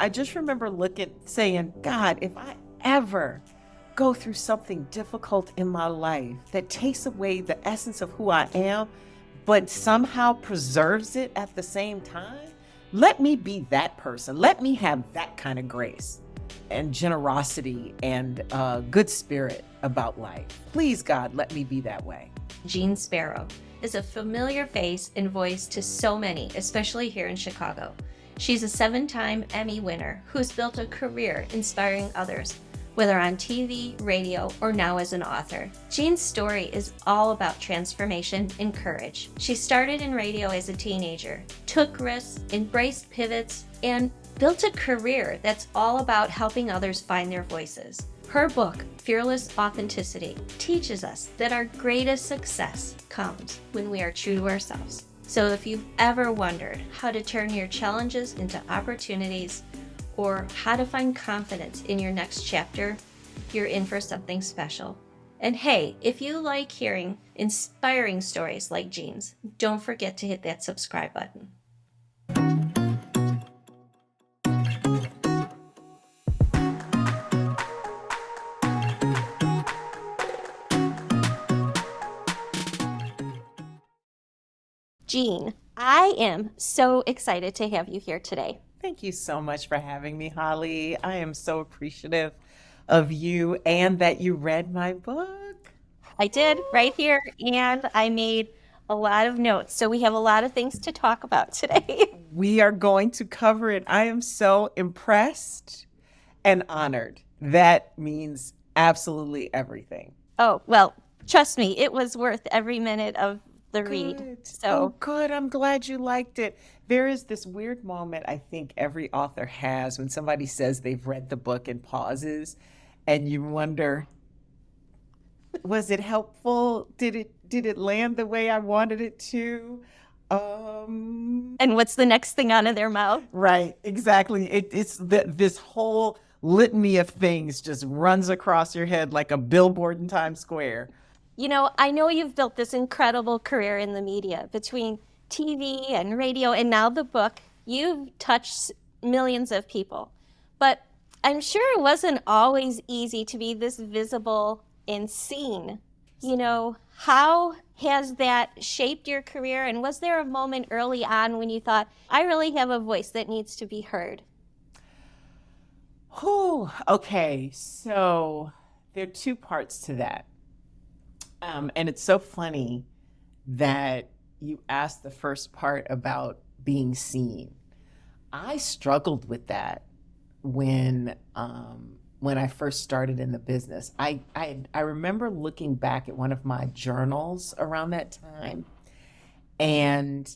I just remember saying, God, if I ever go through something difficult in my life that takes away the essence of who I am, but somehow preserves it at the same time, let me be that person. Let me have that kind of grace and generosity and good spirit about life. Please, God, let me be that way. Jeanne Sparrow is a familiar face and voice to so many, especially here in Chicago. She's a 7-time Emmy winner who's built a career inspiring others, whether on TV, radio, or now as an author. Jeanne's story is all about transformation and courage. She started in radio as a teenager, took risks, embraced pivots, and built a career that's all about helping others find their voices. Her book, Fearless Authenticity, teaches us that our greatest success comes when we are true to ourselves. So if you've ever wondered how to turn your challenges into opportunities or how to find confidence in your next chapter, you're in for something special. And hey, if you like hearing inspiring stories like Jeanne's, don't forget to hit that subscribe button. Jeanne, I am so excited to have you here today. Thank you so much for having me, Holly. I am so appreciative of you and that you read my book. I did right here, and I made a lot of notes. So we have a lot of things to talk about today. We are going to cover it. I am so impressed and honored. That means absolutely everything. Oh, well, trust me, it was worth every minute of the read. Good. So Oh, good. I'm glad you liked it. There is this weird moment I think every author has when somebody says they've read the book and pauses, and you wonder, was it helpful? Did it land the way I wanted it to? and what's the next thing out of their mouth? Right, exactly. This whole litany of things just runs across your head like a billboard in Times Square. You know, I know you've built this incredible career in the media between TV and radio and now the book. You've touched millions of people, but I'm sure it wasn't always easy to be this visible and seen. You know, how has that shaped your career? And was there a moment early on when you thought, I really have a voice that needs to be heard? Oh, okay. So there are two parts to that. And it's so funny that you asked the first part about being seen. I struggled with that when I first started in the business. I remember looking back at one of my journals around that time, and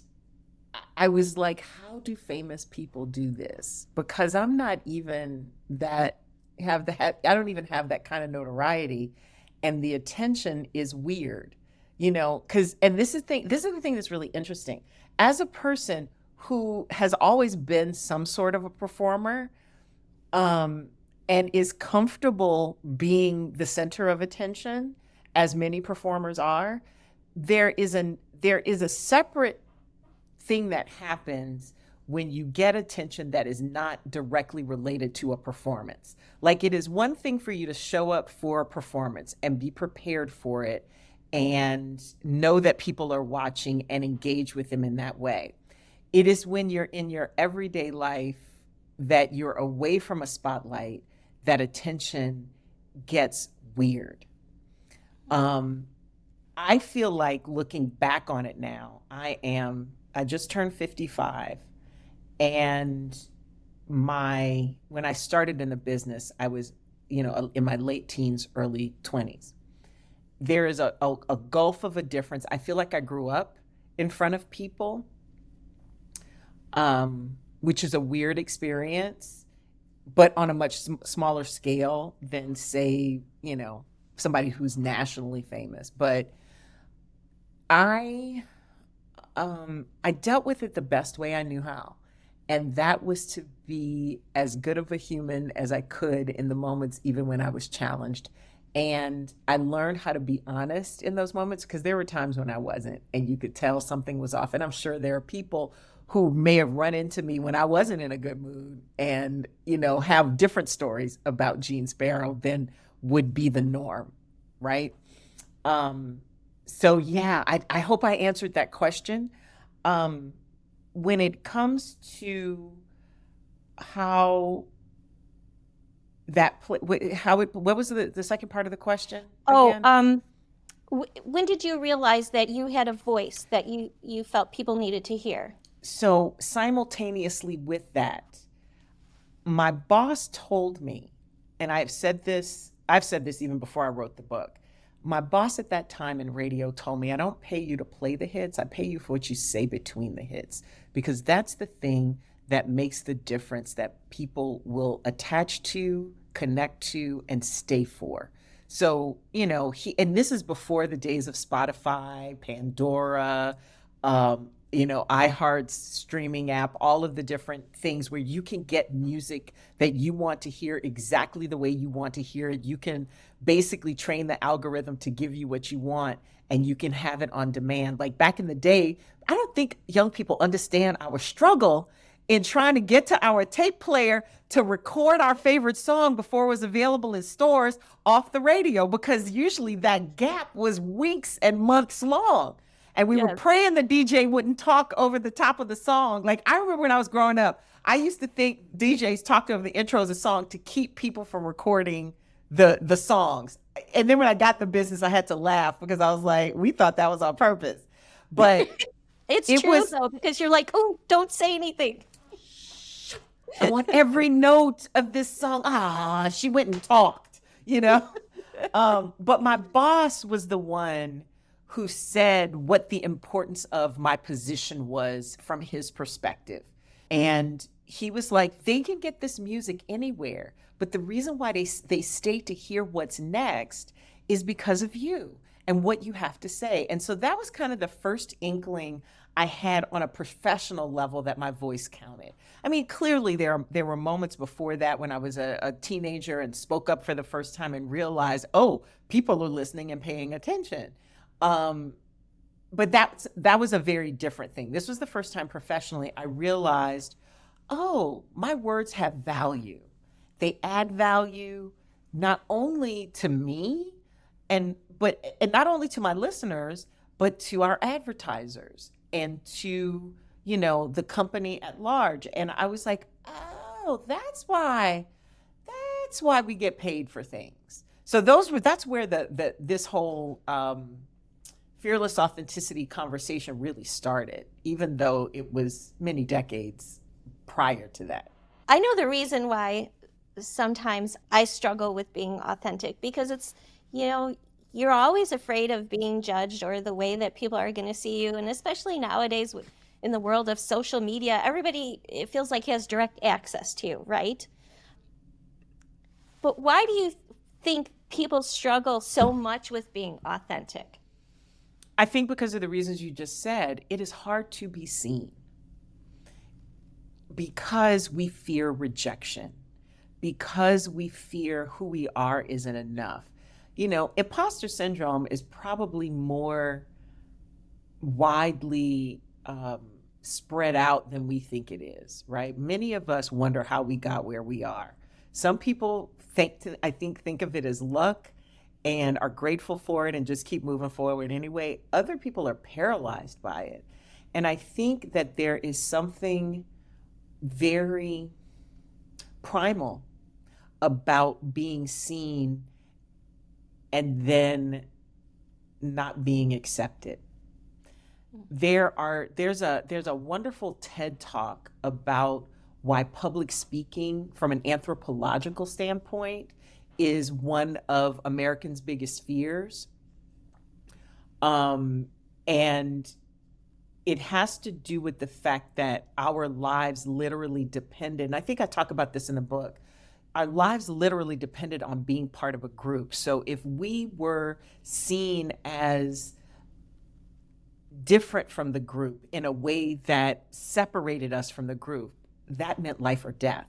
I was like, how do famous people do this? Because I'm not even I don't even have that kind of notoriety. And the attention is weird, and this is the thing that's really interesting. As a person who has always been some sort of a performer, and is comfortable being the center of attention, as many performers are, there is a separate thing that happens when you get attention that is not directly related to a performance. Like, it is one thing for you to show up for a performance and be prepared for it and know that people are watching and engage with them in that way. It is when you're in your everyday life that you're away from a spotlight that attention gets weird. I feel like, looking back on it now, I just turned 55. And when I started in the business, I was, in my late teens, early 20s. There is a gulf of a difference. I feel like I grew up in front of people, which is a weird experience, but on a much smaller scale than, say, somebody who's nationally famous. But I dealt with it the best way I knew how. And that was to be as good of a human as I could in the moments, even when I was challenged. And I learned how to be honest in those moments, because there were times when I wasn't, and you could tell something was off. And I'm sure there are people who may have run into me when I wasn't in a good mood and, have different stories about Jeanne Sparrow than would be the norm, right? Um, so yeah, I hope I answered that question. Um, when it comes to how what was the second part of the question Oh, again? when did you realize that you had a voice that you felt people needed to hear? So simultaneously with that, my boss told me, and I've said this even before I wrote the book. My boss at that time in radio told me, I don't pay you to play the hits, I pay you for what you say between the hits, because that's the thing that makes the difference that people will attach to, connect to, and stay for. So, and this is before the days of Spotify, Pandora, iHeart's streaming app, all of the different things where you can get music that you want to hear exactly the way you want to hear it. You can basically train the algorithm to give you what you want, and you can have it on demand. Like back in the day, I don't think young people understand our struggle in trying to get to our tape player to record our favorite song before it was available in stores off the radio, because usually that gap was weeks and months long. And we were Yes. praying the DJ wouldn't talk over the top of the song. Like I remember when I was growing up, I used to think DJs talked over the intros of the song to keep people from recording the songs. And then when I got the business, I had to laugh because I was like, we thought that was on purpose. But It's it true was though, because you're like, oh, don't say anything. I want every note of this song. Ah, she went and talked. But my boss was the one who said what the importance of my position was from his perspective. And he was like, they can get this music anywhere, but the reason why they stay to hear what's next is because of you and what you have to say. And so that was kind of the first inkling I had on a professional level that my voice counted. I mean, clearly there were moments before that when I was a teenager and spoke up for the first time and realized, oh, people are listening and paying attention. Um, but that was a very different thing. This was the first time professionally I realized, oh, my words have value. They add value not only to me and not only to my listeners, but to our advertisers and to, the company at large. And I was like, oh, that's why we get paid for things. So that's where this whole fearless authenticity conversation really started, even though it was many decades prior to that. I know the reason why sometimes I struggle with being authentic because it's, you know, you're always afraid of being judged or the way that people are going to see you. And especially nowadays in the world of social media, everybody, it feels like has direct access to you, right? But why do you think people struggle so much with being authentic? I think because of the reasons you just said, it is hard to be seen because we fear rejection, because we fear who we are isn't enough. Imposter syndrome is probably more widely spread out than we think it is, right? Many of us wonder how we got where we are. Some people think of it as luck and are grateful for it and just keep moving forward anyway. Other people are paralyzed by it. And I think that there is something very primal about being seen and then not being accepted. There's a wonderful TED talk about why public speaking from an anthropological standpoint is one of Americans' biggest fears. And it has to do with the fact that our lives literally depended, and I think I talk about this in the book, our lives literally depended on being part of a group. So if we were seen as different from the group in a way that separated us from the group, that meant life or death.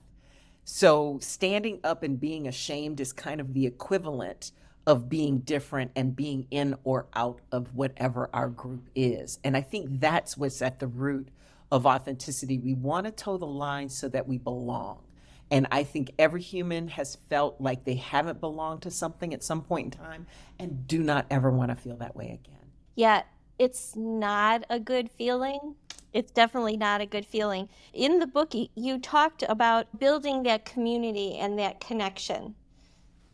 So standing up and being ashamed is kind of the equivalent of being different and being in or out of whatever our group is. And I think that's what's at the root of authenticity. We want to toe the line so that we belong. And I think every human has felt like they haven't belonged to something at some point in time and do not ever want to feel that way again. Yeah, it's not a good feeling. It's definitely not a good feeling. In the book, you talked about building that community and that connection.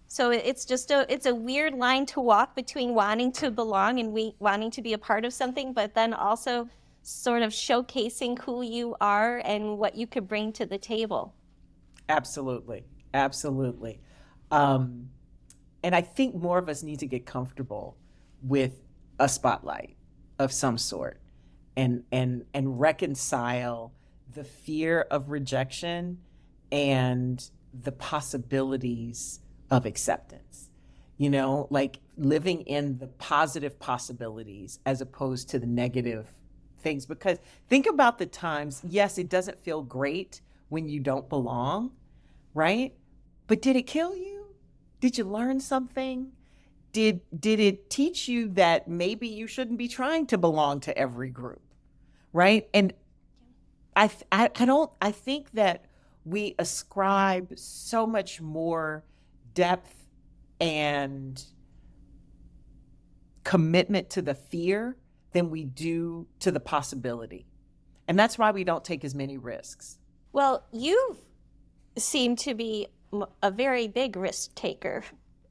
So it's a weird line to walk between wanting to belong and wanting to be a part of something, but then also sort of showcasing who you are and what you could bring to the table. Absolutely. Absolutely. Um, and I think more of us need to get comfortable with a spotlight of some sort and reconcile the fear of rejection and the possibilities of acceptance. Like living in the positive possibilities as opposed to the negative things. Because think about the times, yes, it doesn't feel great when you don't belong, right? But did it kill you? Did you learn something? Did it teach you that maybe you shouldn't be trying to belong to every group, right? And I think that we ascribe so much more depth and commitment to the fear than we do to the possibility. And that's why we don't take as many risks. Well, you seem to be a very big risk taker,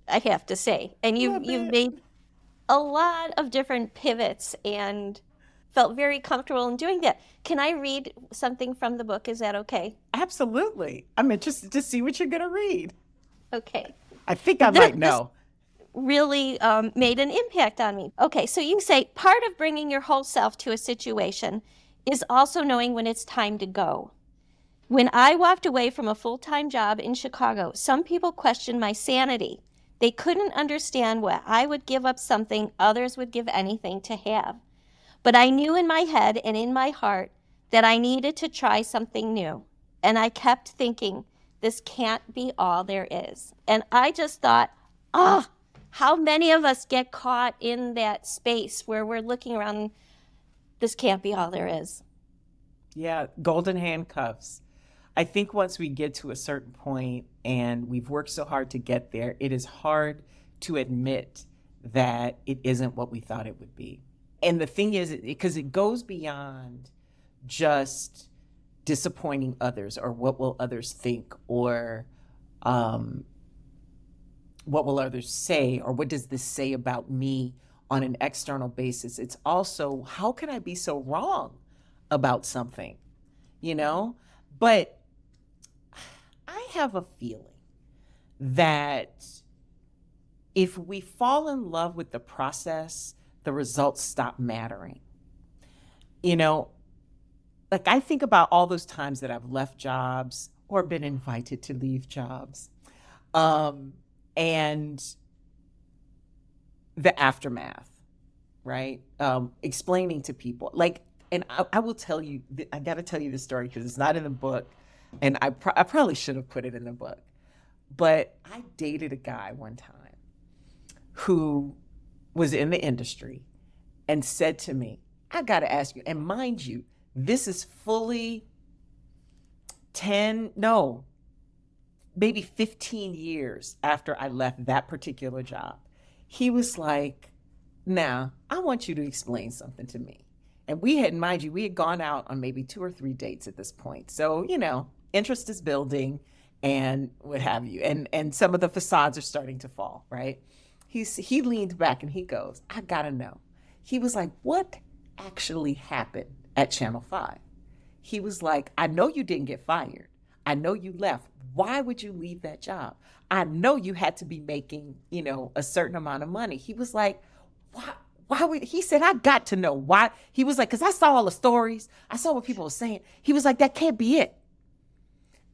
I have to say. And you've made a lot of different pivots and felt very comfortable in doing that. Can I read something from the book? Is that okay? Absolutely. I'm interested to see what you're going to read. Okay. I think I might know. Really made an impact on me. Okay, so you say part of bringing your whole self to a situation is also knowing when it's time to go. When I walked away from a full-time job in Chicago, some people questioned my sanity. They couldn't understand why I would give up something others would give anything to have. But I knew in my head and in my heart that I needed to try something new. And I kept thinking, this can't be all there is. And I just thought, how many of us get caught in that space where we're looking around, this can't be all there is. Yeah, golden handcuffs. I think once we get to a certain point and we've worked so hard to get there, it is hard to admit that it isn't what we thought it would be. And the thing is, because it goes beyond just disappointing others or what will others think or what will others say or what does this say about me on an external basis. It's also, how can I be so wrong about something, But I have a feeling that if we fall in love with the process, the results stop mattering. Like I think about all those times that I've left jobs or been invited to leave jobs, and the aftermath, right? Explaining to people, and I will tell you, I got to tell you the story because it's not in the book, and I probably should have put it in the book, but I dated a guy one time who was in the industry and said to me, I got to ask you, and mind you, this is fully maybe 15 years after I left that particular job. He was like, now, I want you to explain something to me. And we had gone out on maybe 2 or 3 dates at this point. So, interest is building and what have you. And some of the facades are starting to fall, right? He leaned back and he goes, I gotta know. He was like, what actually happened at Channel 5? He was like, I know you didn't get fired. I know you left. Why would you leave that job? I know you had to be making, a certain amount of money. He was like, he said, I got to know why. He was like, because I saw all the stories. I saw what people were saying. He was like, that can't be it.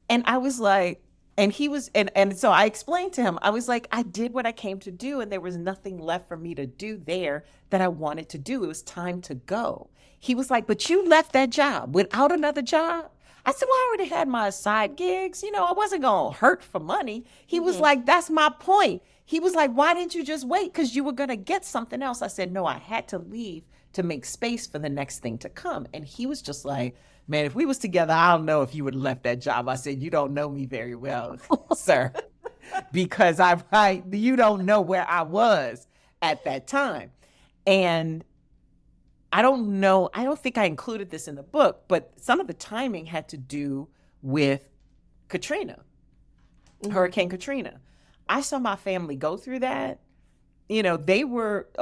And I was like, and he was, and so I explained to him, I was like, I did what I came to do, and there was nothing left for me to do there that I wanted to do. It was time to go. He was like, but you left that job without another job? I said, well, I already had my side gigs. I wasn't going to hurt for money. He was like, that's my point. He was like, why didn't you just wait? Because you were going to get something else. I said, no, I had to leave to make space for the next thing to come. And he was just like, man, if we was together, I don't know if you would have left that job. I said, you don't know me very well, sir, because you don't know where I was at that time. And I don't think I included this in the book, but some of the timing had to do with Katrina, Hurricane Katrina. I saw my family go through that. A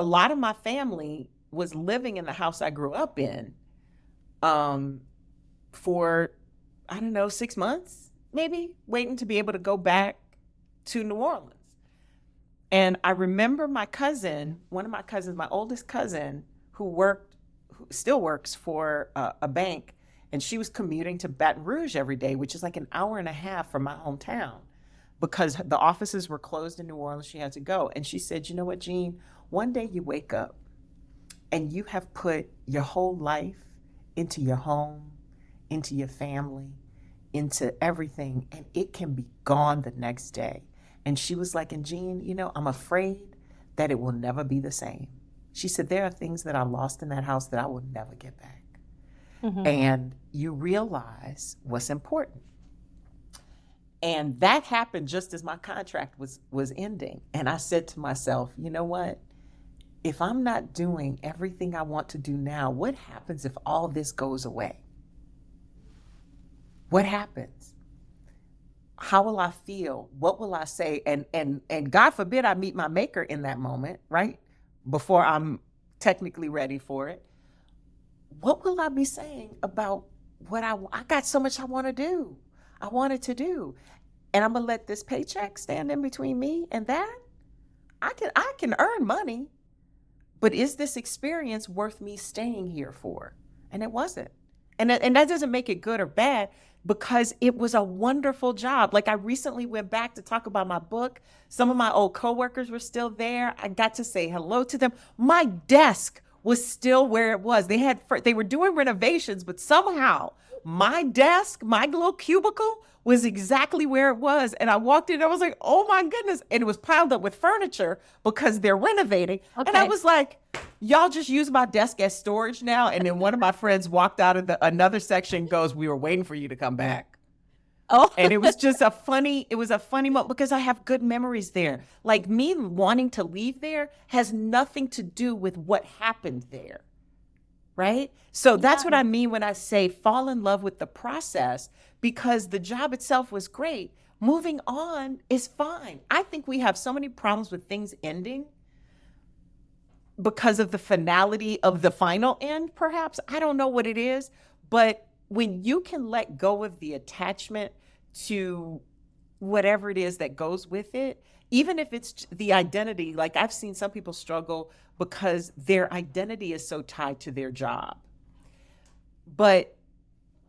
lot of my family was living in the house I grew up in for, 6 months, maybe, waiting to be able to go back to New Orleans. And I remember one of my cousins, my oldest cousin, who still works for a bank, and she was commuting to Baton Rouge every day, which is like an hour and a half from my hometown, because the offices were closed in New Orleans. She had to go. And she said, you know what, Jeanne, one day you wake up and you have put your whole life into your home, into your family, into everything, and it can be gone the next day. And she was like, and Jeanne, I'm afraid that it will never be the same. She said, there are things that I lost in that house that I will never get back. Mm-hmm. And you realize what's important. And that happened just as my contract was ending. And I said to myself, you know what? If I'm not doing everything I want to do now, what happens if all this goes away? What happens? How will I feel? What will I say? And God forbid I meet my maker in that moment, right? Before I'm technically ready for it. What will I be saying about what I got so much I wanted to do. And I'm gonna let this paycheck stand in between me and that? I can earn money, but is this experience worth me staying here for? And it wasn't. And that doesn't make it good or bad, because it was a wonderful job. Like, I recently went back to talk about my book. Some of my old coworkers were still there. I got to say hello to them. My desk was still where it was. They were doing renovations, but somehow my desk, my little cubicle, was exactly where it was. And I walked in and I was like, oh my goodness. And it was piled up with furniture because they're renovating. Okay. And I was like, y'all just use my desk as storage now. And then one of my friends walked out of another section and goes, we were waiting for you to come back. Oh. And it was just a funny moment, because I have good memories there. Like, me wanting to leave there has nothing to do with what happened there. Right? So that's what I mean when I say fall in love with the process, because the job itself was great. Moving on is fine. I think we have so many problems with things ending because of the finality of the final end, perhaps. I don't know what it is, but when you can let go of the attachment to whatever it is that goes with it, even if it's the identity, like I've seen some people struggle because their identity is so tied to their job. But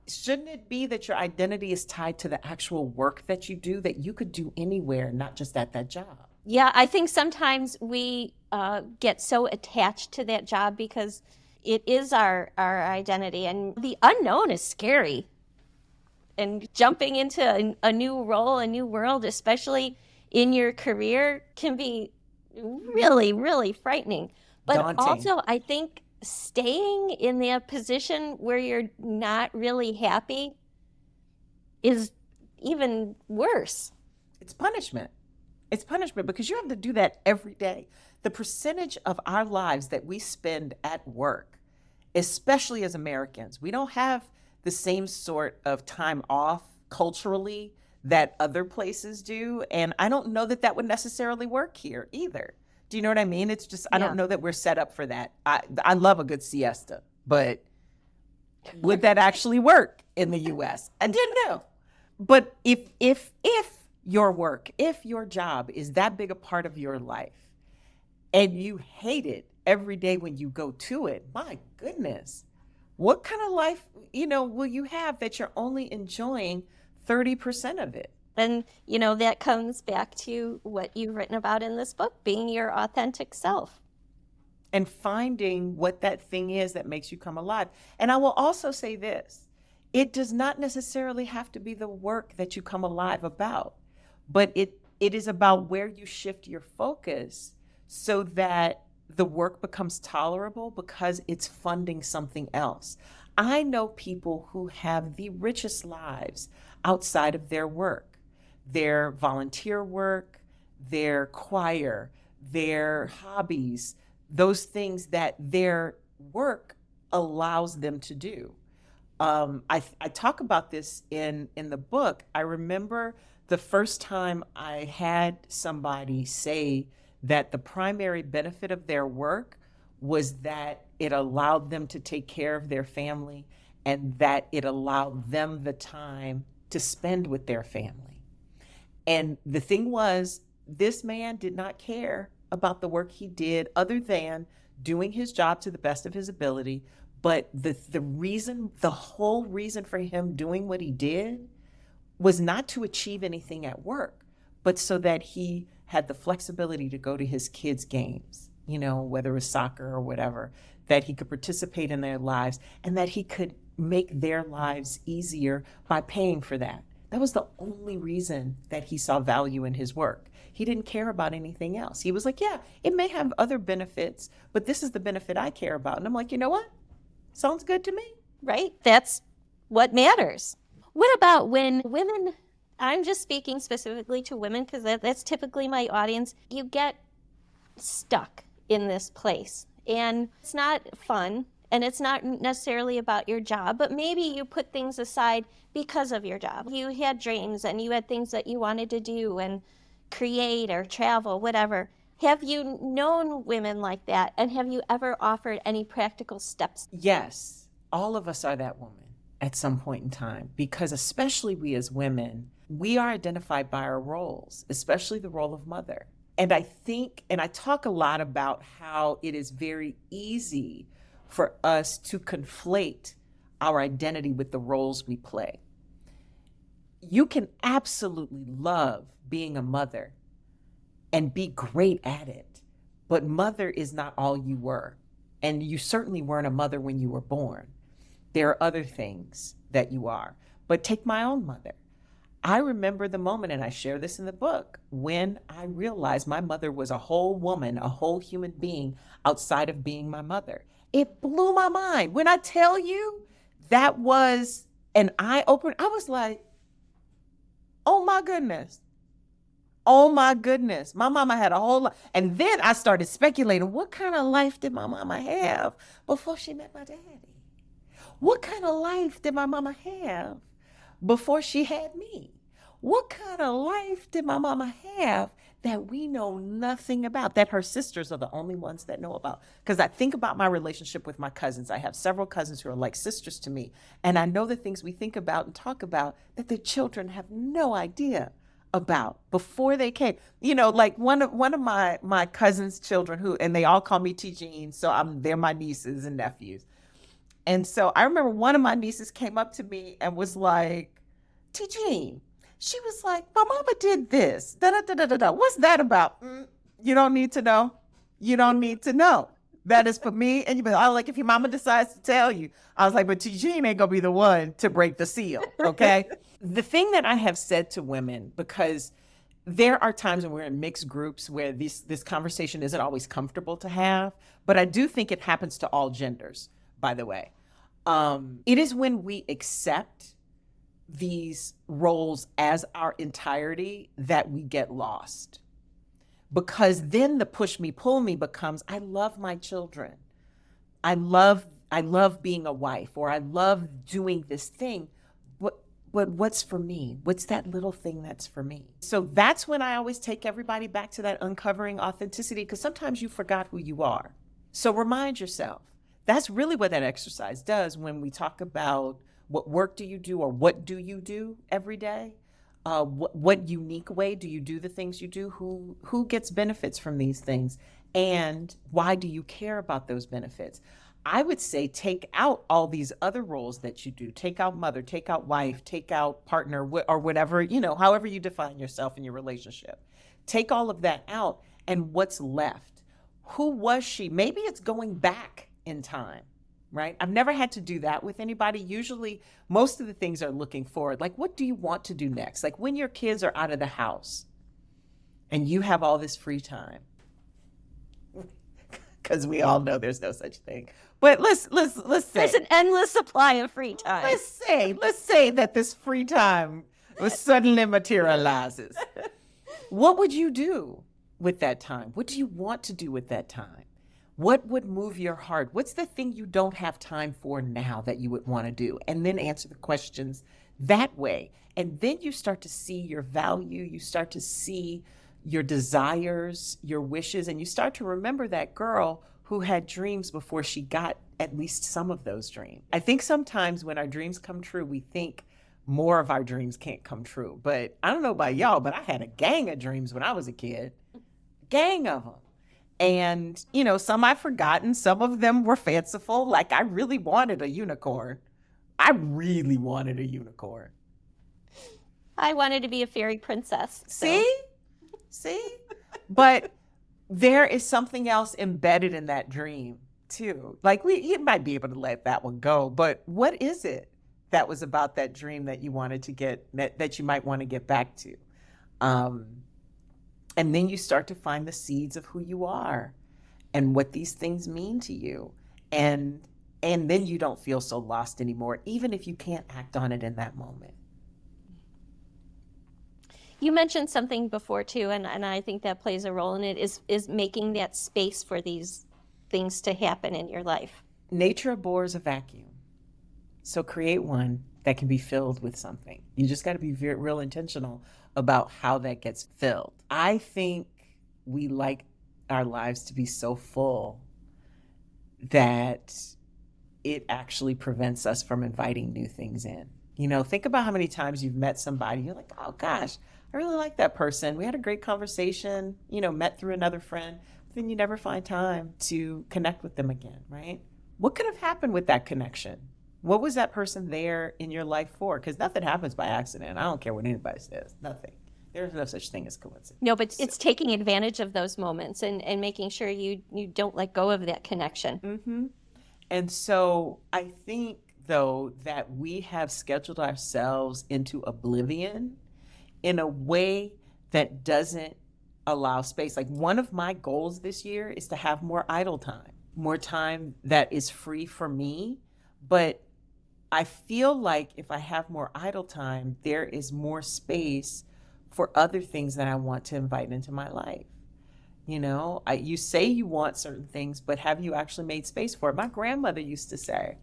shouldn't it be that your identity is tied to the actual work that you do, that you could do anywhere, not just at that job? Yeah, I think sometimes we get so attached to that job because it is our identity, and the unknown is scary. And jumping into a new role, a new world, especially in your career, can be really, really frightening. But daunting. Also, I think staying in the position where you're not really happy is even worse. It's punishment. It's punishment because you have to do that every day. The percentage of our lives that we spend at work, especially as Americans, we don't have the same sort of time off culturally that other places do. And I don't know that would necessarily work here either. Do you know what I mean? It's just, I don't know that we're set up for that. I love a good siesta, but would that actually work in the US? I didn't know. But if your work, if your job is that big a part of your life and you hate it every day when you go to it, my goodness, what kind of life, will you have that you're only enjoying 30% of it? And, that comes back to what you've written about in this book, being your authentic self. And finding what that thing is that makes you come alive. And I will also say this, it does not necessarily have to be the work that you come alive about, but it is about where you shift your focus so that the work becomes tolerable because it's funding something else. I know people who have the richest lives outside of their work, their volunteer work, their choir, their hobbies, those things that their work allows them to do. I talk about this in the book. I remember the first time I had somebody say that the primary benefit of their work was that it allowed them to take care of their family and that it allowed them the time to spend with their family. And the thing was, this man did not care about the work he did other than doing his job to the best of his ability. But the whole reason for him doing what he did was not to achieve anything at work, but so that he had the flexibility to go to his kids' games, whether it was soccer or whatever, that he could participate in their lives and that he could make their lives easier by paying for that. That was the only reason that he saw value in his work. He didn't care about anything else. He was like, yeah, it may have other benefits, but this is the benefit I care about. And I'm like, you know what? Sounds good to me. Right? That's what matters. What about when women, I'm just speaking specifically to women because that's typically my audience, you get stuck in this place and it's not fun and it's not necessarily about your job, but maybe you put things aside because of your job. You had dreams and you had things that you wanted to do and create or travel, whatever. Have you known women like that? And have you ever offered any practical steps? Yes, all of us are that woman at some point in time, because especially we as women, we are identified by our roles, especially the role of mother. And I think, and I talk a lot about how it is very easy for us to conflate our identity with the roles we play. You can absolutely love being a mother and be great at it, but mother is not all you were. And you certainly weren't a mother when you were born. There are other things that you are. But take my own mother. I remember the moment, and I share this in the book, when I realized my mother was a whole woman, a whole human being outside of being my mother. It blew my mind. When I tell you, that was an eye-opener. I was like, oh my goodness. Oh my goodness. My mama had a whole life. And then I started speculating, what kind of life did my mama have before she met my daddy? What kind of life did my mama have before she had me? What kind of life did my mama have that we know nothing about, that her sisters are the only ones that know about? Because I think about my relationship with my cousins. I have several cousins who are like sisters to me. And I know the things we think about and talk about that the children have no idea about before they came. Like one of my cousins' children and they all call me T. Jeanne, so they're my nieces and nephews. And so I remember one of my nieces came up to me and was like, T. Jeanne, she was like, my mama did this. Da, da, da, da, da, da. What's that about? You don't need to know. You don't need to know. That is for me. And I was like, if your mama decides to tell you. I was like, but T. Jeanne ain't going to be the one to break the seal, okay? The thing that I have said to women, because there are times when we're in mixed groups where this conversation isn't always comfortable to have, but I do think it happens to all genders, by the way. It is when we accept these roles as our entirety that we get lost. Because then the push me, pull me becomes, I love my children. I love being a wife, or I love doing this thing. But what's for me? What's that little thing that's for me? So that's when I always take everybody back to that uncovering authenticity, because sometimes you forgot who you are. So remind yourself. That's really what that exercise does when we talk about what work do you do, or what do you do every day? What unique way do you do the things you do? Who gets benefits from these things? And why do you care about those benefits? I would say take out all these other roles that you do. Take out mother, take out wife, take out partner, or whatever, however you define yourself in your relationship. Take all of that out, and what's left? Who was she? Maybe it's going back in time, right? I've never had to do that with anybody. Usually, most of the things are looking forward. Like, what do you want to do next? Like when your kids are out of the house and you have all this free time, because we all know there's no such thing. But let's There's say, an endless supply of free time. let's say that this free time was suddenly materializes. What would you do with that time? What do you want to do with that time? What would move your heart? What's the thing you don't have time for now that you would want to do? And then answer the questions that way. And then you start to see your value. You start to see your desires, your wishes, and you start to remember that girl who had dreams before she got at least some of those dreams. I think sometimes when our dreams come true, we think more of our dreams can't come true. But I don't know about y'all, but I had a gang of dreams when I was a kid. Gang of them. And, you know, some I've forgotten. Some of them were fanciful. Like I really wanted a unicorn. I really wanted a unicorn. I wanted to be a fairy princess. So. See? But there is something else embedded in that dream too. Like you might be able to let that one go, but what is it that was about that dream that you wanted to get, that you might want to get back to? And then you start to find the seeds of who you are and what these things mean to you. And then you don't feel so lost anymore, even if you can't act on it in that moment. You mentioned something before too, and I think that plays a role in it, is making that space for these things to happen in your life. Nature abhors a vacuum. So create one that can be filled with something. You just got to be real intentional about how that gets filled. I think we like our lives to be so full that it actually prevents us from inviting new things in. You know, think about how many times you've met somebody, you're like, oh gosh, I really like that person. We had a great conversation, you know, met through another friend, but then you never find time to connect with them again, right? What could have happened with that connection? What was that person there in your life for? Because nothing happens by accident. I don't care what anybody says, nothing. There's no such thing as coincidence. No, but it's taking advantage of those moments and making sure you don't let go of that connection. Mm-hmm. And so I think, though, that we have scheduled ourselves into oblivion in a way that doesn't allow space. Like one of my goals this year is to have more idle time that is free for me. But I feel like if I have more idle time, there is more space for other things that I want to invite into my life. You know, you say you want certain things, but have you actually made space for it? My grandmother used to say,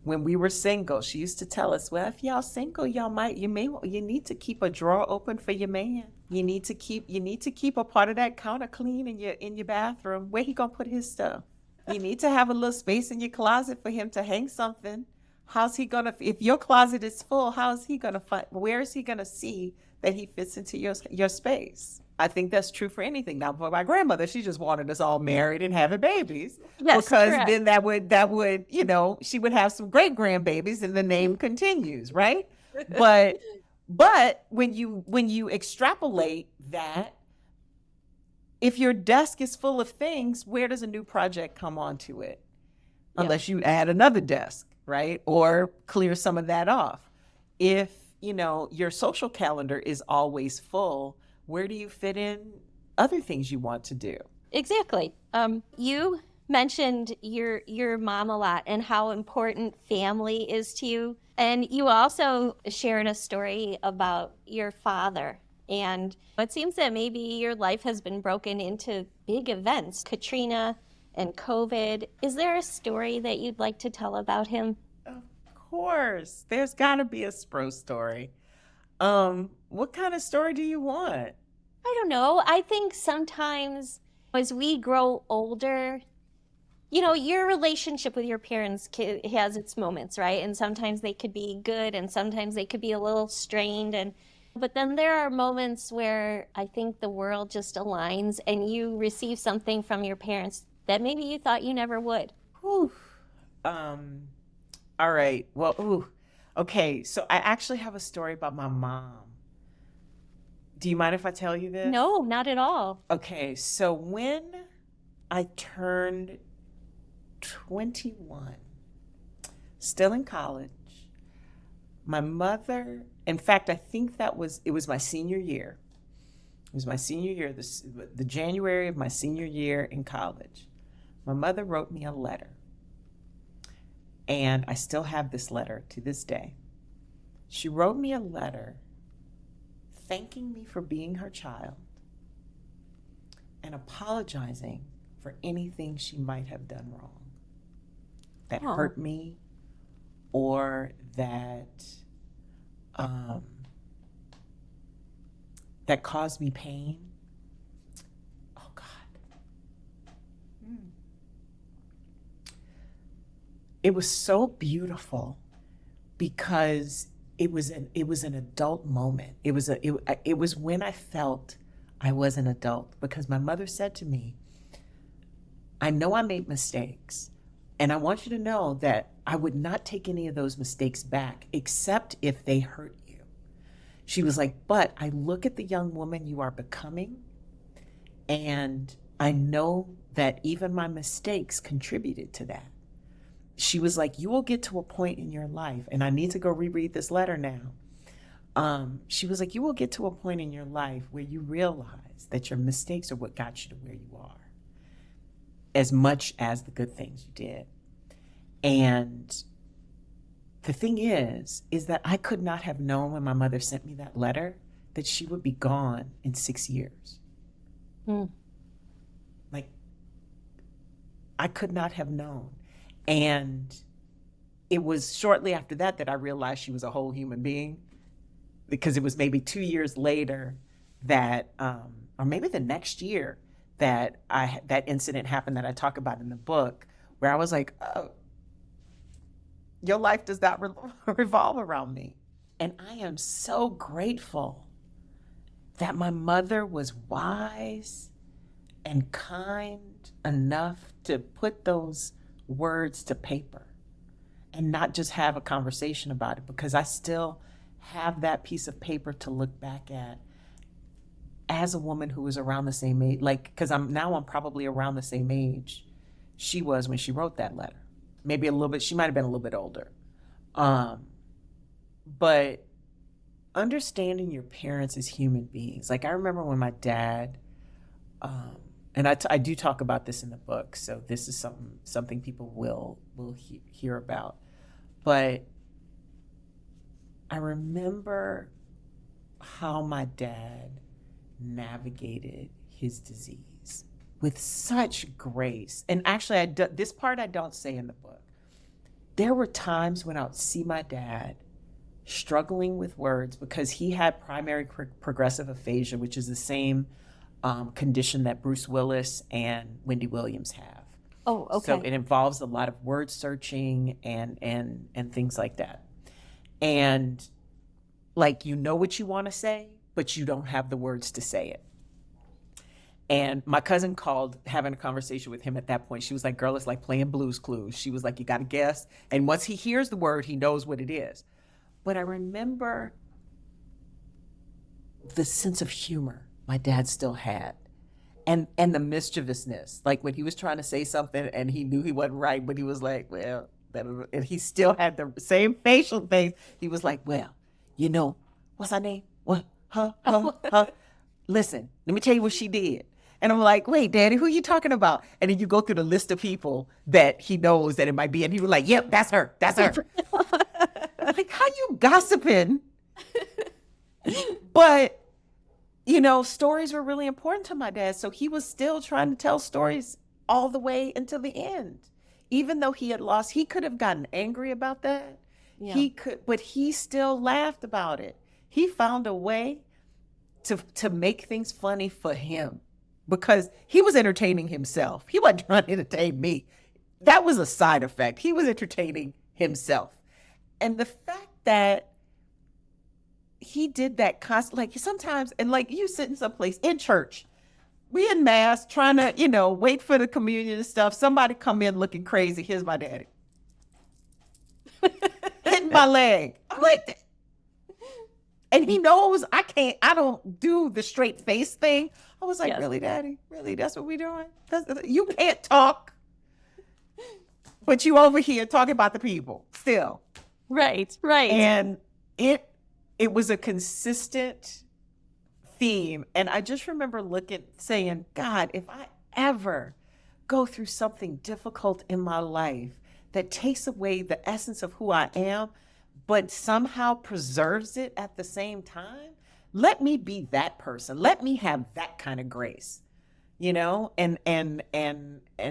when we were single, she used to tell us, well, if y'all single, you need to keep a drawer open for your man. You need to keep a part of that counter clean in your bathroom. Where he gonna put his stuff? You need to have a little space in your closet for him to hang something. How's he gonna, if your closet is full, where is he gonna see that he fits into your space? I think that's true for anything. Now, for my grandmother, she just wanted us all married and having babies. Yes, because correct. then that would, you know, she would have some great grandbabies and the name continues, right? But when you extrapolate that, if your desk is full of things, where does a new project come onto it? Unless you add another desk, right? Or clear some of that off. If, you know, your social calendar is always full, where do you fit in other things you want to do? Exactly. You mentioned your mom a lot and how important family is to you. And you also shared a story about your father. And it seems that maybe your life has been broken into big events, Katrina and COVID. Is there a story that you'd like to tell about him? Of course. There's got to be a Spro story. What kind of story do you want? I don't know. I think sometimes as we grow older, you know, your relationship with your parents has its moments, right? And sometimes they could be good and sometimes they could be a little strained. But then there are moments where I think the world just aligns and you receive something from your parents that maybe you thought you never would. Whew. All right. Well, okay. So I actually have a story about my mom. Do you mind if I tell you this? No, not at all. Okay. So when I turned 21, still in college, my mother, in fact, I think it was my senior year. It was my senior year, the January of my senior year in college. My mother wrote me a letter. And I still have this letter to this day. She wrote me a letter thanking me for being her child and apologizing for anything she might have done wrong that hurt me or that caused me pain. Oh God. It was so beautiful because it was an adult moment. It was when I felt I was an adult, because my mother said to me, I know I made mistakes, and I want you to know that I would not take any of those mistakes back except if they hurt you. She was like, but I look at the young woman you are becoming, and I know that even my mistakes contributed to that. She was like, you will get to a point in your life, and I need to go reread this letter now. She was like, you will get to a point in your life where you realize that your mistakes are what got you to where you are, as much as the good things you did. And the thing is that I could not have known when my mother sent me that letter that she would be gone in 6 years. Like, I could not have known. And it was shortly after that I realized she was a whole human being, because it was maybe 2 years later that, or maybe the next year, that that incident happened that I talk about in the book, where I was like, oh, your life does not revolve around me. And I am so grateful that my mother was wise and kind enough to put those words to paper and not just have a conversation about it, because I still have that piece of paper to look back at as a woman who was around the same age, like, because I'm probably around the same age she was when she wrote that letter. Maybe a little bit, she might have been a little bit older. But understanding your parents as human beings. Like, I remember when my dad, and I do talk about this in the book, so this is something people will hear about. But I remember how my dad navigated his disease with such grace. And actually, this part I don't say in the book. There were times when I would see my dad struggling with words, because he had primary progressive aphasia, which is the same condition that Bruce Willis and Wendy Williams have. Oh, okay. So it involves a lot of word searching and things like that. And like, you know what you want to say, but you don't have the words to say it. And my cousin called, having a conversation with him at that point. She was like, girl, it's like playing Blue's Clues. She was like, you got to guess. And once he hears the word, he knows what it is. But I remember the sense of humor my dad still had, and the mischievousness. Like, when he was trying to say something and he knew he wasn't right, but he was like, well, and he still had the same facial thing. He was like, well, you know, what's her name? What? Huh? Listen, let me tell you what she did. And I'm like, wait, Daddy, who are you talking about? And then you go through the list of people that he knows that it might be. And he was like, yep, that's her. That's her. Like, how you gossiping? But, you know, stories were really important to my dad. So he was still trying to tell stories all the way until the end. Even though he had lost, he could have gotten angry about that. Yeah. He could, but he still laughed about it. He found a way to make things funny for him, because he was entertaining himself. He wasn't trying to entertain me. That was a side effect. He was entertaining himself. And the fact that he did that constantly, like sometimes, and like you sitting someplace in church, we in mass trying to, you know, wait for the communion and stuff. Somebody come in looking crazy. Here's my daddy. Hitting my leg. I'm like, and he knows I don't do the straight face thing. I was like, yes. Really, Daddy? Really? That's what we're doing? You can't talk, but you over here talking about the people still. Right. And it was a consistent theme. And I just remember saying, God, if I ever go through something difficult in my life, that takes away the essence of who I am, but somehow preserves it at the same time. Let me be that person. Let me have that kind of grace, and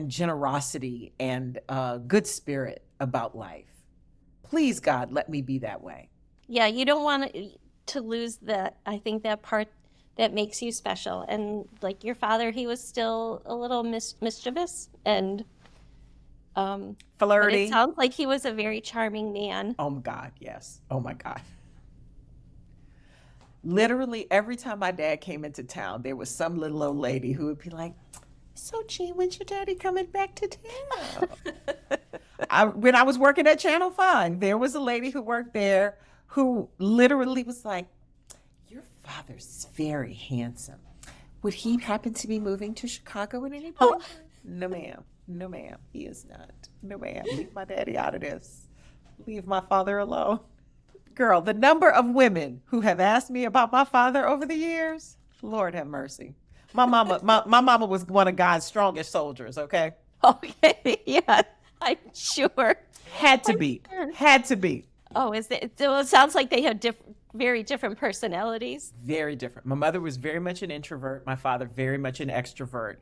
generosity and good spirit about life. Please, God, let me be that way. Yeah, you don't want to lose that. I think that part that makes you special. And like your father, he was still a little mischievous and but Flirty. it sounds like he was a very charming man. Oh my God, yes. Oh my God. Literally every time my dad came into town, there was some little old lady who would be like, "So, Jeanne, when's your daddy coming back to town?" When I was working at Channel 5, there was a lady who worked there who literally was like, "Your father's very handsome. Would he happen to be moving to Chicago at any point?" No, ma'am. No, ma'am. He is not. No, ma'am. Leave my daddy out of this. Leave my father alone. Girl, the number of women who have asked me about my father over the years, Lord have mercy. My mama was one of God's strongest soldiers, okay? Okay, yeah, I'm sure. Had to be. Had to be. Oh, so it sounds like they had very different personalities. Very different. My mother was very much an introvert. My father, very much an extrovert.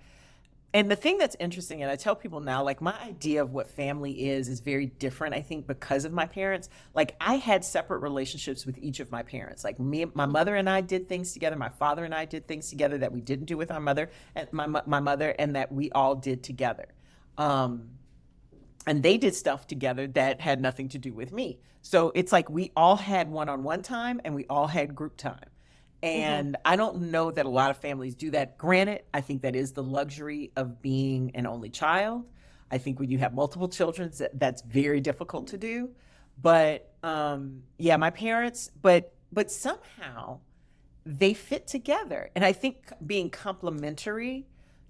And the thing that's interesting, and I tell people now, like my idea of what family is very different, I think, because of my parents. Like I had separate relationships with each of my parents. Like my mother and I did things together. My father and I did things together that we didn't do with our mother and my mother, and that we all did together. And they did stuff together that had nothing to do with me. So it's like we all had one-on-one time and we all had group time. And I don't know that a lot of families do that. Granted, I think that is the luxury of being an only child. I think when you have multiple children, that's very difficult to do. But yeah, my parents, but somehow they fit together. And I think being complementary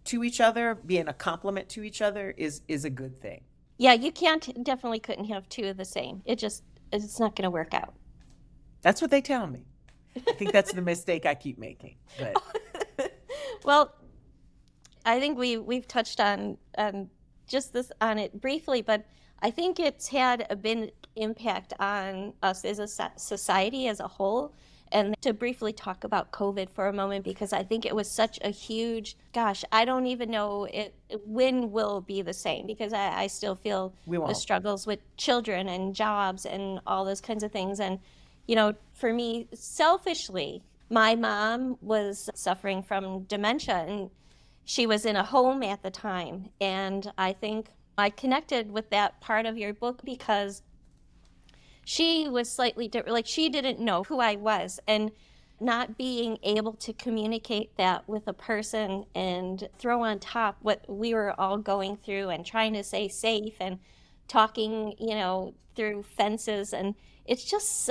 to each other, being a complement to each other is a good thing. Yeah, you definitely couldn't have two of the same. It's not going to work out. That's what they tell me. I think that's the mistake I keep making. But. Well, I think we've touched on just this on it briefly, but I think it's had a big impact on us as a society as a whole. And to briefly talk about COVID for a moment, because I think it was such a huge, gosh, I don't even know when will be the same, because I still feel the struggles with children and jobs and all those kinds of things. And for me, selfishly, my mom was suffering from dementia and she was in a home at the time. And I think I connected with that part of your book because she was slightly different. Like she didn't know who I was, and not being able to communicate that with a person and throw on top what we were all going through and trying to stay safe and talking, through fences. And it's just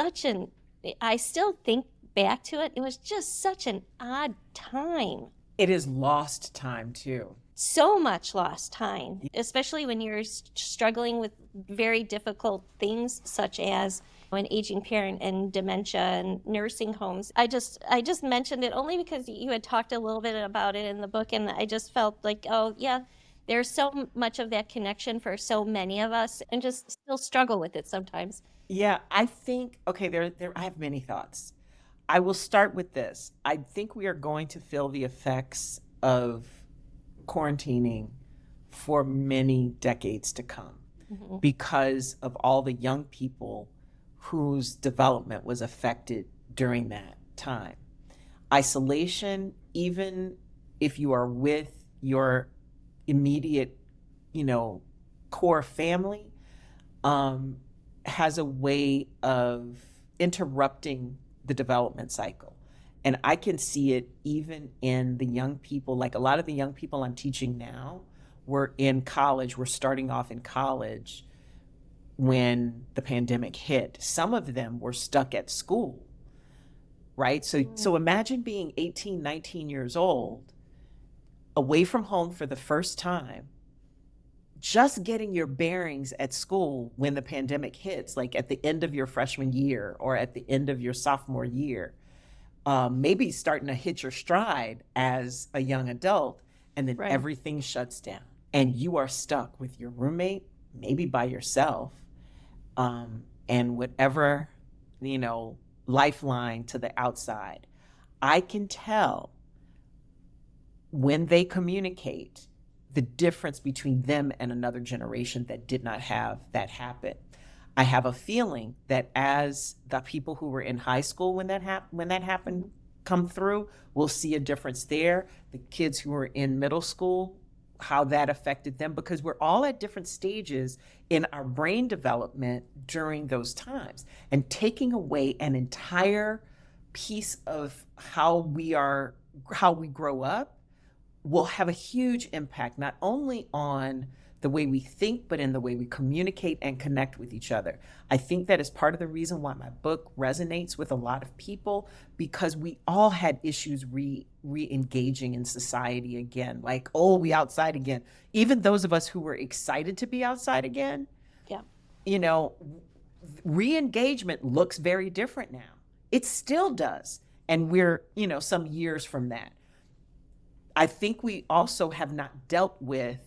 I still think back to it. It was just such an odd time. It is lost time too. So much lost time, especially when you're struggling with very difficult things such as an aging parent and dementia and nursing homes. I just mentioned it only because you had talked a little bit about it in the book, and I just felt like, oh yeah, there's so much of that connection for so many of us, and just still struggle with it sometimes. Yeah, I think, okay, I have many thoughts. I will start with this. I think we are going to feel the effects of quarantining for many decades to come because of all the young people whose development was affected during that time. Isolation, even if you are with your immediate, core family, has a way of interrupting the development cycle. And I can see it even in the young people, like a lot of the young people I'm teaching now were in college, were starting off in college when the pandemic hit. Some of them were stuck at school, right? So imagine being 18, 19 years old, away from home for the first time, just getting your bearings at school when the pandemic hits, like at the end of your freshman year or at the end of your sophomore year. Maybe starting to hit your stride as a young adult, and then everything shuts down and you are stuck with your roommate, maybe by yourself, and whatever, lifeline to the outside, I can tell when they communicate the difference between them and another generation that did not have that happen. I have a feeling that as the people who were in high school when that happened come through, we'll see a difference there. The kids who were in middle school, how that affected them, because we're all at different stages in our brain development during those times. And taking away an entire piece of how we grow up will have a huge impact, not only on the way we think, but in the way we communicate and connect with each other. I think that is part of the reason why my book resonates with a lot of people, because we all had issues re-engaging in society again. Like, oh, we outside again. Even those of us who were excited to be outside again, yeah, re-engagement looks very different now. It still does. And we're, some years from that. I think we also have not dealt with,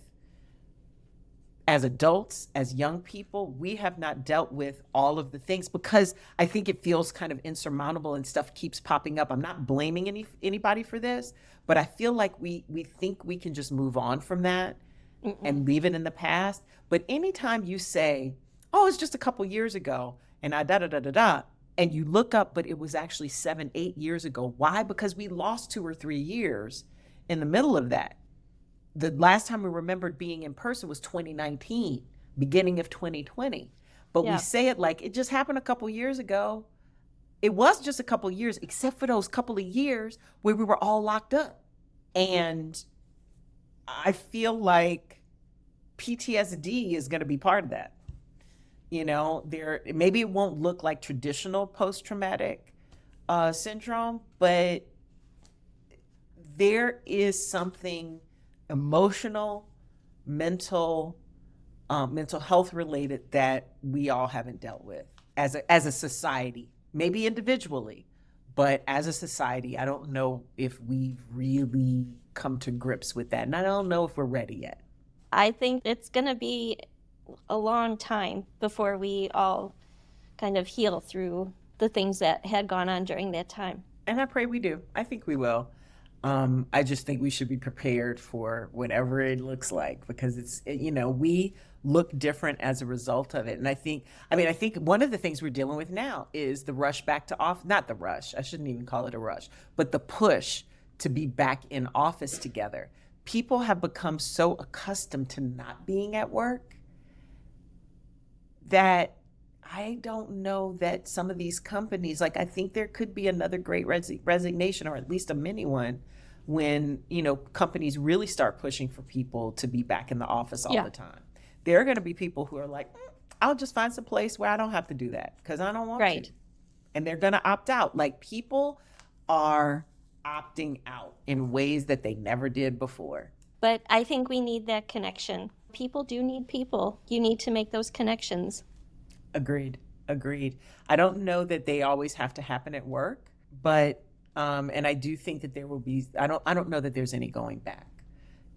as adults, as young people, we have not dealt with all of the things, because I think it feels kind of insurmountable and stuff keeps popping up. I'm not blaming anybody for this, but I feel like we think we can just move on from that and leave it in the past. But anytime you say, oh, it's just a couple years ago, and and you look up, but it was actually 7-8 years ago. Why? Because we lost 2 or 3 years in the middle of that. The last time we remembered being in person was 2019, beginning of 2020. But we say it like it just happened a couple years ago. It was just a couple years, except for those couple of years where we were all locked up. And I feel like PTSD is going to be part of that. Maybe it won't look like traditional post-traumatic syndrome, but there is something emotional, mental health related that we all haven't dealt with as a society, maybe individually, but as a society, I don't know if we've really come to grips with that. And I don't know if we're ready yet. I think it's going to be a long time before we all kind of heal through the things that had gone on during that time. And I pray we do. I think we will. I just think we should be prepared for whatever it looks like, because we look different as a result of it. And I think one of the things we're dealing with now is the rush back to office, not the rush, I shouldn't even call it a rush, but the push to be back in office together. People have become so accustomed to not being at work that I don't know that some of these companies, I think there could be another great resignation, or at least a mini one, when, companies really start pushing for people to be back in the office all the time. There are going to be people who are like, I'll just find some place where I don't have to do that because I don't want to. And they're going to opt out. People are opting out in ways that they never did before. But I think we need that connection. People do need people. You need to make those connections. Agreed. I don't know that they always have to happen at work, but and I do think that there will be. I don't know that there's any going back.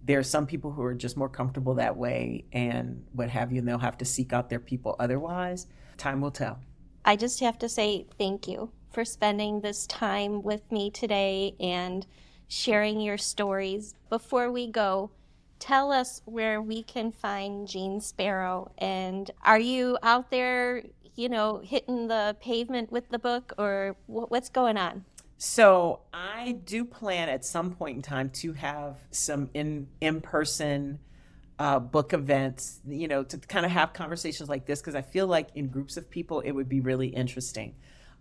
There are some people who are just more comfortable that way, and what have you, and they'll have to seek out their people otherwise. Time will tell. I just have to say thank you for spending this time with me today and sharing your stories. Before we go, tell us where we can find Jeanne Sparrow, and are you out there, hitting the pavement with the book, or what's going on? So I do plan at some point in time to have some in-person book events, to kind of have conversations like this, because I feel like in groups of people, it would be really interesting.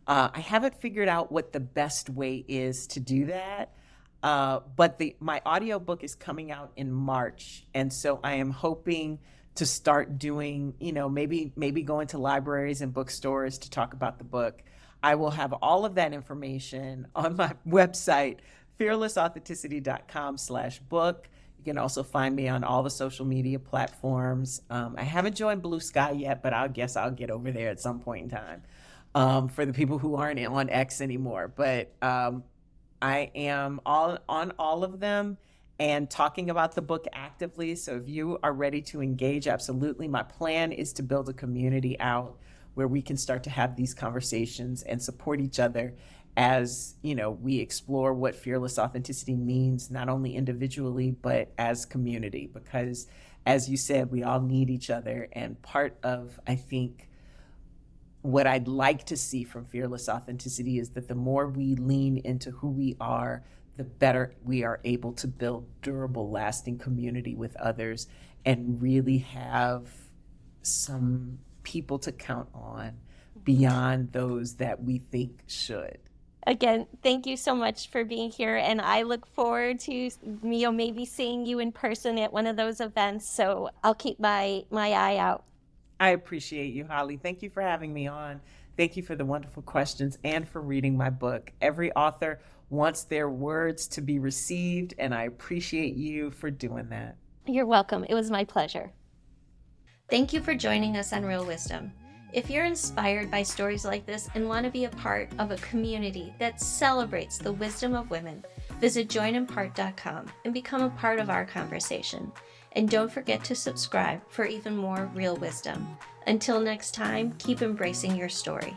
I haven't figured out what the best way is to do that. But my audiobook is coming out in March. And so I am hoping to start doing, maybe going to libraries and bookstores to talk about the book. I will have all of that information on my website, fearlessauthenticity.com/book. You can also find me on all the social media platforms. I haven't joined Blue Sky yet, but I guess I'll get over there at some point in time, for the people who aren't on X anymore. But I am on all of them. and talking about the book actively. So if you are ready to engage, absolutely. My plan is to build a community out where we can start to have these conversations and support each other as, we explore what fearless authenticity means, not only individually, but as community. Because as you said, we all need each other. And part of, I think, what I'd like to see from fearless authenticity is that the more we lean into who we are, the better we are able to build durable, lasting community with others and really have some people to count on beyond those that we think should. Again, thank you so much for being here, and I look forward to maybe seeing you in person at one of those events. So I'll keep my eye out. I appreciate you, Holly. Thank you for having me on. Thank you for the wonderful questions and for reading my book. Every author wants their words to be received, and I appreciate you for doing that. You're welcome. It was my pleasure. Thank you for joining us on Real Wisdom. If you're inspired by stories like this and want to be a part of a community that celebrates the wisdom of women, visit joinempart.com and become a part of our conversation. And don't forget to subscribe for even more real wisdom. Until next time, keep embracing your story.